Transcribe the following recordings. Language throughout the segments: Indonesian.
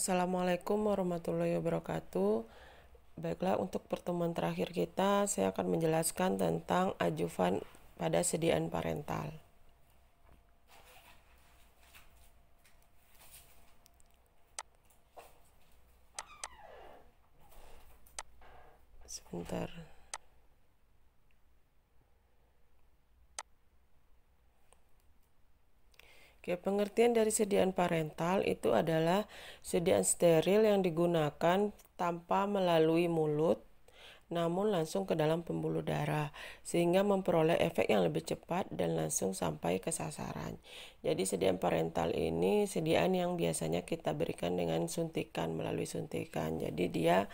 Assalamualaikum warahmatullahi wabarakatuh. Baiklah, untuk pertemuan terakhir kita, saya akan menjelaskan tentang adjuvan pada sediaan parental. Sebentar. Oke, pengertian dari sediaan parental itu adalah sediaan steril yang digunakan tanpa melalui mulut, namun langsung ke dalam pembuluh darah, sehingga memperoleh efek yang lebih cepat dan langsung sampai ke sasaran. Jadi sediaan parental ini sediaan yang biasanya kita berikan dengan suntikan, melalui suntikan. Jadi dia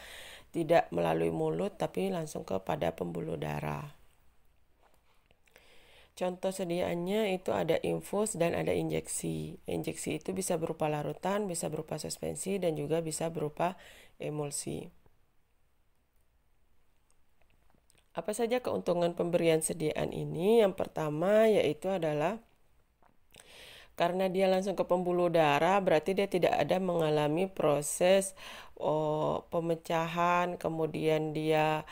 tidak melalui mulut tapi langsung kepada pembuluh darah. Contoh sediaannya itu ada infus dan ada injeksi. Injeksi itu bisa berupa larutan, bisa berupa suspensi, dan juga bisa berupa emulsi. Apa saja keuntungan pemberian sediaan ini? Yang pertama yaitu adalah karena dia langsung ke pembuluh darah, berarti dia tidak ada mengalami proses pemecahan, kemudian dia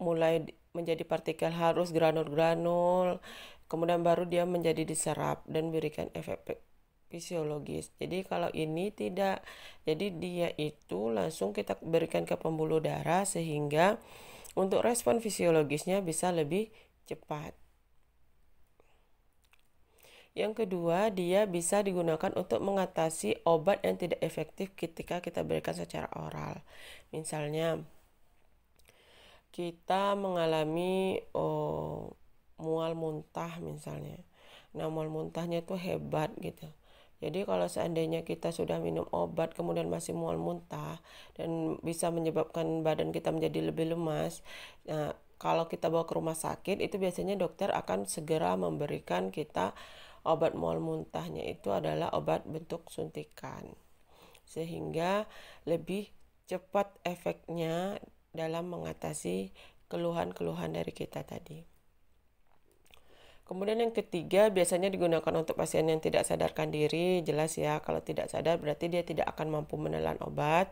mulai menjadi partikel halus, granul-granul, kemudian baru dia menjadi diserap dan berikan efek fisiologis. Jadi kalau ini tidak, jadi dia itu langsung kita berikan ke pembuluh darah sehingga untuk respon fisiologisnya bisa lebih cepat. Yang kedua, dia bisa digunakan untuk mengatasi obat yang tidak efektif ketika kita berikan secara oral. Misalnya, kita mengalami mual muntah misalnya. Nah, mual muntahnya tuh hebat gitu. Jadi kalau seandainya kita sudah minum obat kemudian masih mual muntah dan bisa menyebabkan badan kita menjadi lebih lemas, nah, kalau kita bawa ke rumah sakit itu biasanya dokter akan segera memberikan kita obat mual muntahnya itu adalah obat bentuk suntikan. Sehingga lebih cepat efeknya dalam mengatasi keluhan-keluhan dari kita tadi. Kemudian yang ketiga biasanya digunakan untuk pasien yang tidak sadarkan diri. Jelas ya, kalau tidak sadar berarti dia tidak akan mampu menelan obat.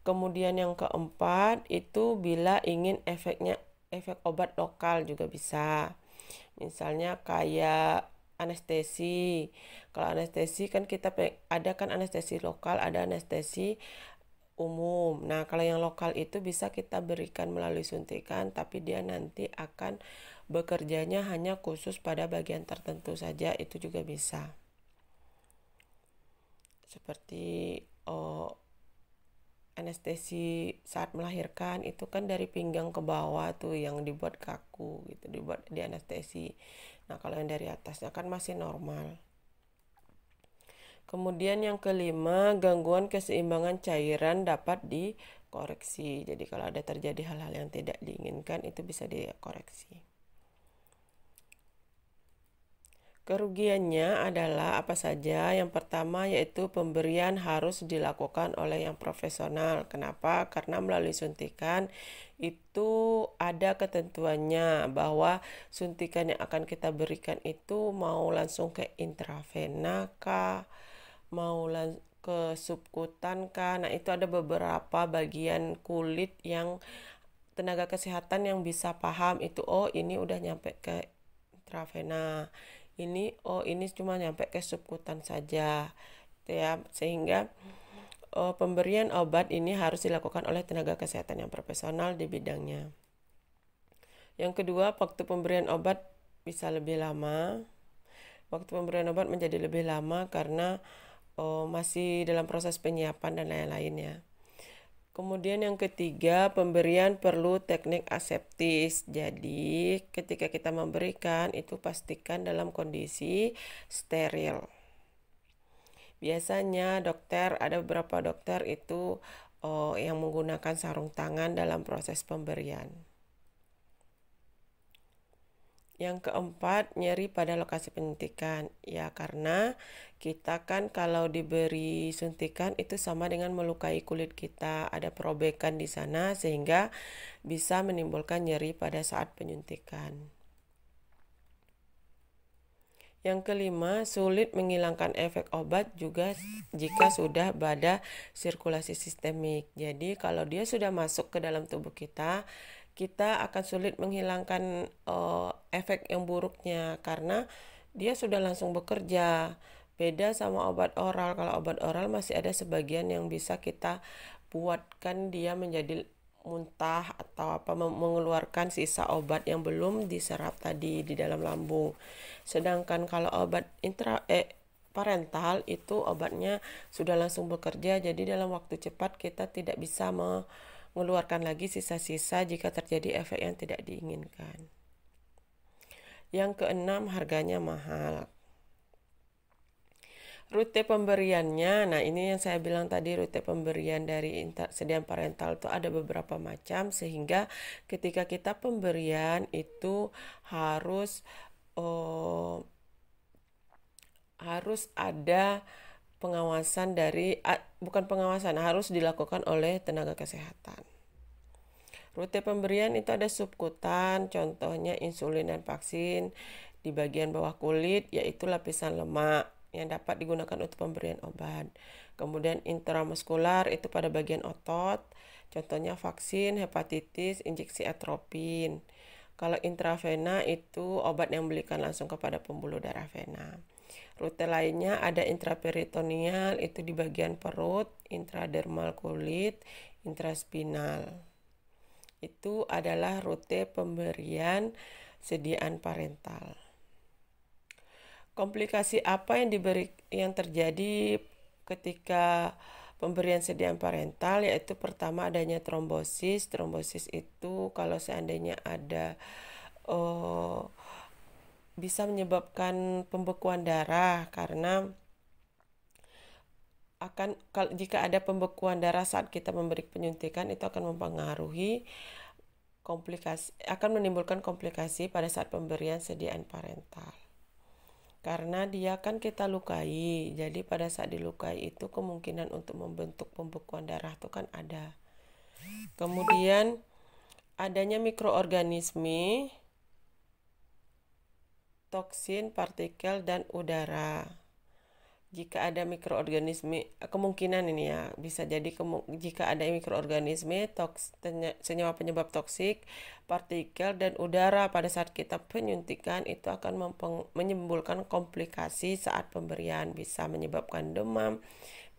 Kemudian yang keempat itu bila ingin efek obat lokal juga bisa. Misalnya kayak anestesi. Kalau anestesi kan kita ada kan anestesi lokal, ada anestesi umum. Nah, kalau yang lokal itu bisa kita berikan melalui suntikan, tapi dia nanti akan bekerjanya hanya khusus pada bagian tertentu saja, itu juga bisa. Seperti anestesi saat melahirkan itu kan dari pinggang ke bawah tuh yang dibuat kaku gitu, dibuat di anestesi. Nah, kalau yang dari atasnya kan masih normal. Kemudian yang kelima, gangguan keseimbangan cairan dapat dikoreksi. Jadi kalau ada terjadi hal-hal yang tidak diinginkan itu bisa dikoreksi. Kerugiannya adalah apa saja? Yang pertama yaitu pemberian harus dilakukan oleh yang profesional. Kenapa? Karena melalui suntikan itu ada ketentuannya bahwa suntikan yang akan kita berikan itu mau langsung ke intravena kah, mau ke subkutan kah. Nah, itu ada beberapa bagian kulit yang tenaga kesehatan yang bisa paham itu, oh ini udah nyampe ke intravena, ini cuma nyampe ke subkutan saja ya, sehingga pemberian obat ini harus dilakukan oleh tenaga kesehatan yang profesional di bidangnya. Yang kedua, waktu pemberian obat bisa lebih lama. Waktu pemberian obat menjadi lebih lama karena masih dalam proses penyiapan dan lain-lainnya. Kemudian yang ketiga, pemberian perlu teknik aseptis. Jadi, ketika kita memberikan, itu pastikan dalam kondisi steril. Biasanya ada beberapa dokter itu yang menggunakan sarung tangan dalam proses pemberian. Yang keempat, nyeri pada lokasi penyuntikan. Ya, karena kita kan kalau diberi suntikan itu sama dengan melukai kulit kita. Ada perobekan di sana sehingga bisa menimbulkan nyeri pada saat penyuntikan. Yang kelima, sulit menghilangkan efek obat juga jika sudah pada sirkulasi sistemik. Jadi kalau dia sudah masuk ke dalam tubuh kita, kita akan sulit menghilangkan efek yang buruknya karena dia sudah langsung bekerja. Beda sama obat oral. Kalau obat oral masih ada sebagian yang bisa kita buatkan dia menjadi muntah atau mengeluarkan sisa obat yang belum diserap tadi di dalam lambung. Sedangkan kalau obat parental itu obatnya sudah langsung bekerja, jadi dalam waktu cepat kita tidak bisa mengeluarkan lagi sisa-sisa jika terjadi efek yang tidak diinginkan. Yang keenam, harganya mahal. Rute pemberiannya, nah ini yang saya bilang tadi, rute pemberian dari sediaan parental itu ada beberapa macam, sehingga ketika kita pemberian itu harus ada pengawasan bukan pengawasan, harus dilakukan oleh tenaga kesehatan. Rute pemberian itu ada subkutan, contohnya insulin dan vaksin di bagian bawah kulit, yaitu lapisan lemak yang dapat digunakan untuk pemberian obat. Kemudian intramuskular itu pada bagian otot, contohnya vaksin, hepatitis, injeksi atropin. Kalau intravena itu obat yang diberikan langsung kepada pembuluh darah vena. Rute lainnya ada intraperitoneal, itu di bagian perut, intradermal kulit, intraspinal. Itu adalah rute pemberian sediaan parental. Komplikasi apa yang terjadi ketika pemberian sediaan parental, yaitu pertama adanya trombosis. Trombosis itu kalau seandainya ada bisa menyebabkan pembekuan darah karena jika ada pembekuan darah saat kita memberi penyuntikan, itu akan mempengaruhi akan menimbulkan komplikasi pada saat pemberian sediaan parental. Karena dia kan kita lukai, jadi pada saat dilukai itu kemungkinan untuk membentuk pembekuan darah itu kan ada. Kemudian adanya mikroorganisme, toksin, partikel, dan udara. Jika ada mikroorganisme, kemungkinan ini ya, bisa jadi jika ada mikroorganisme, senyawa penyebab toksik, partikel, dan udara pada saat kita penyuntikan, itu akan menimbulkan komplikasi saat pemberian, bisa menyebabkan demam,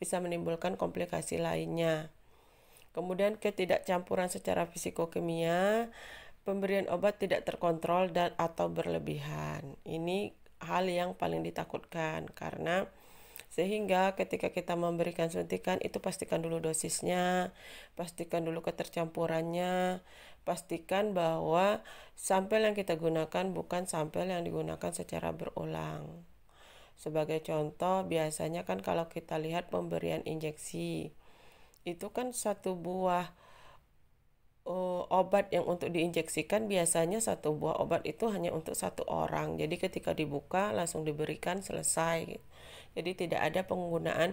bisa menimbulkan komplikasi lainnya. Kemudian ketidakcampuran secara fisikokimia, pemberian obat tidak terkontrol dan atau berlebihan. Ini hal yang paling ditakutkan karena sehingga ketika kita memberikan suntikan itu pastikan dulu dosisnya, pastikan dulu ketercampurannya, pastikan bahwa sampel yang kita gunakan bukan sampel yang digunakan secara berulang. Sebagai contoh, biasanya kan kalau kita lihat pemberian injeksi, itu kan satu buah obat yang untuk diinjeksikan, biasanya satu buah obat itu hanya untuk satu orang. Jadi ketika dibuka langsung diberikan, selesai gitu. Jadi tidak ada penggunaan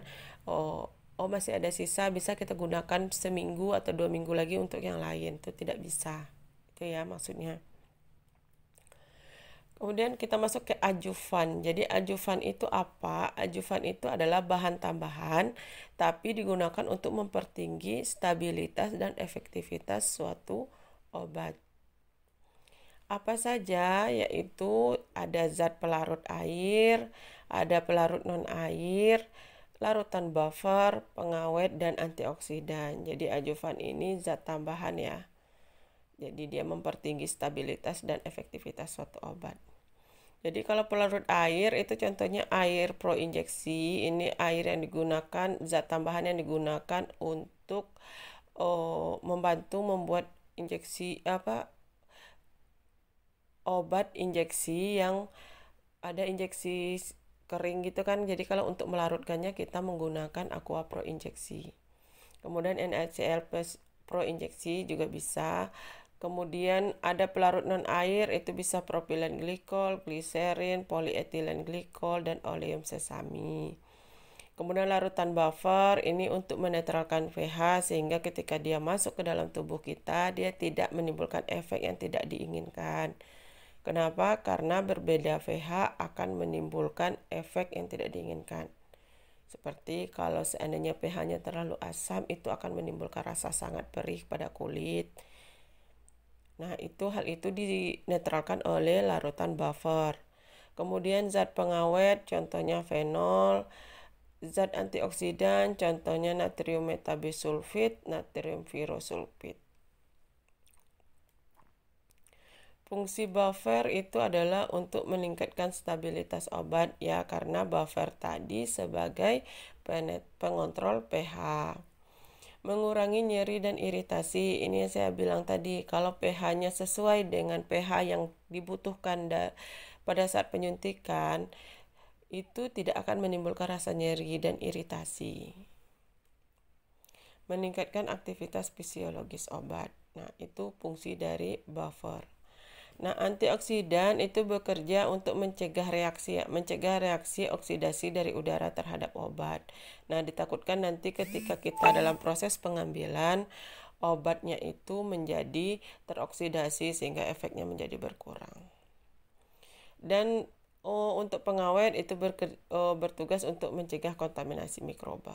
masih ada sisa, bisa kita gunakan seminggu atau 2 minggu lagi untuk yang lain. Itu tidak bisa. Itu ya maksudnya. Kemudian kita masuk ke adjuvan. Jadi adjuvan itu apa? Adjuvan itu adalah bahan tambahan tapi digunakan untuk mempertinggi stabilitas dan efektivitas suatu obat. Apa saja? Yaitu ada zat pelarut air, ada pelarut non-air, larutan buffer, pengawet, dan antioksidan. Jadi adjuvan ini zat tambahan ya. Jadi dia mempertinggi stabilitas dan efektivitas suatu obat. Jadi kalau pelarut air itu contohnya air pro injeksi. Ini air yang digunakan, zat tambahan yang digunakan untuk membantu membuat obat injeksi yang ada injeksi kering gitu kan. Jadi kalau untuk melarutkannya kita menggunakan aqua pro injeksi. Kemudian NaCl plus pro injeksi juga bisa. Kemudian ada pelarut non air, itu bisa propilen glikol, gliserin, polietilen glikol, dan oleum sesami. Kemudian larutan buffer ini untuk menetralkan pH sehingga ketika dia masuk ke dalam tubuh kita dia tidak menimbulkan efek yang tidak diinginkan. Kenapa? Karena berbeda pH akan menimbulkan efek yang tidak diinginkan. Seperti kalau seandainya pH-nya terlalu asam, itu akan menimbulkan rasa sangat perih pada kulit. Nah, hal itu dinetralkan oleh larutan buffer. Kemudian zat pengawet, contohnya fenol, zat antioksidan, contohnya natrium metabisulfit, natrium furosulfit. Fungsi buffer itu adalah untuk meningkatkan stabilitas obat ya, karena buffer tadi sebagai pengontrol pH. Mengurangi nyeri dan iritasi, ini yang saya bilang tadi, kalau pH-nya sesuai dengan pH yang dibutuhkan pada saat penyuntikan, itu tidak akan menimbulkan rasa nyeri dan iritasi. Meningkatkan aktivitas fisiologis obat. Nah, itu fungsi dari buffer. Nah, antioksidan itu bekerja untuk mencegah reaksi oksidasi dari udara terhadap obat. Nah, ditakutkan nanti ketika kita dalam proses pengambilan, obatnya itu menjadi teroksidasi sehingga efeknya menjadi berkurang. Dan untuk pengawet itu bertugas untuk mencegah kontaminasi mikroba.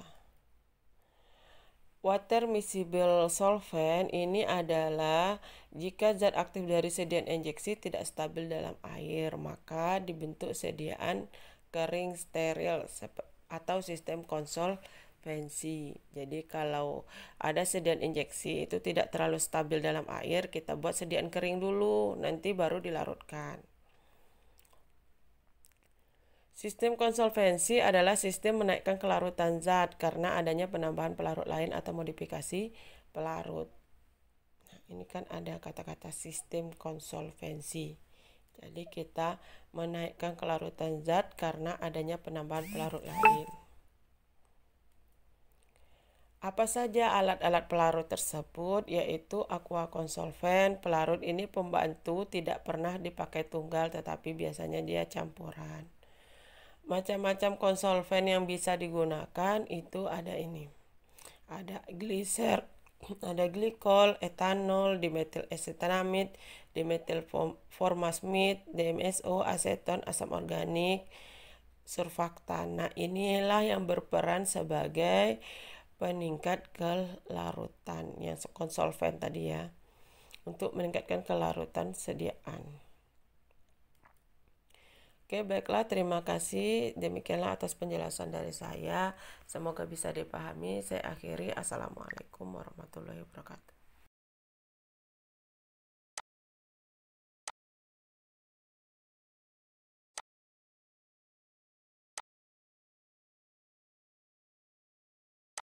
Water miscible solvent ini adalah jika zat aktif dari sediaan injeksi tidak stabil dalam air, maka dibentuk sediaan kering steril atau sistem konsolvensi. Jadi kalau ada sediaan injeksi itu tidak terlalu stabil dalam air, kita buat sediaan kering dulu, nanti baru dilarutkan. Sistem konsolvensi adalah sistem menaikkan kelarutan zat karena adanya penambahan pelarut lain atau modifikasi pelarut. Nah, ini kan ada kata-kata sistem konsolvensi. Jadi kita menaikkan kelarutan zat karena adanya penambahan pelarut lain. Apa saja alat-alat pelarut tersebut? Yaitu aqua konsolven. Pelarut ini pembantu, tidak pernah dipakai tunggal tetapi biasanya dia campuran. Macam-macam konsolven yang bisa digunakan itu ada ini. Ada gliser, ada glikol, etanol, dimetil acetonamid, dimetil formamid, DMSO, aseton, asam organik, surfaktan. Nah, inilah yang berperan sebagai peningkat kelarutan yang konsolven tadi ya, untuk meningkatkan kelarutan sediaan. Oke, baiklah, terima kasih. Demikianlah atas penjelasan dari saya. Semoga bisa dipahami. Saya akhiri. Assalamualaikum warahmatullahi wabarakatuh.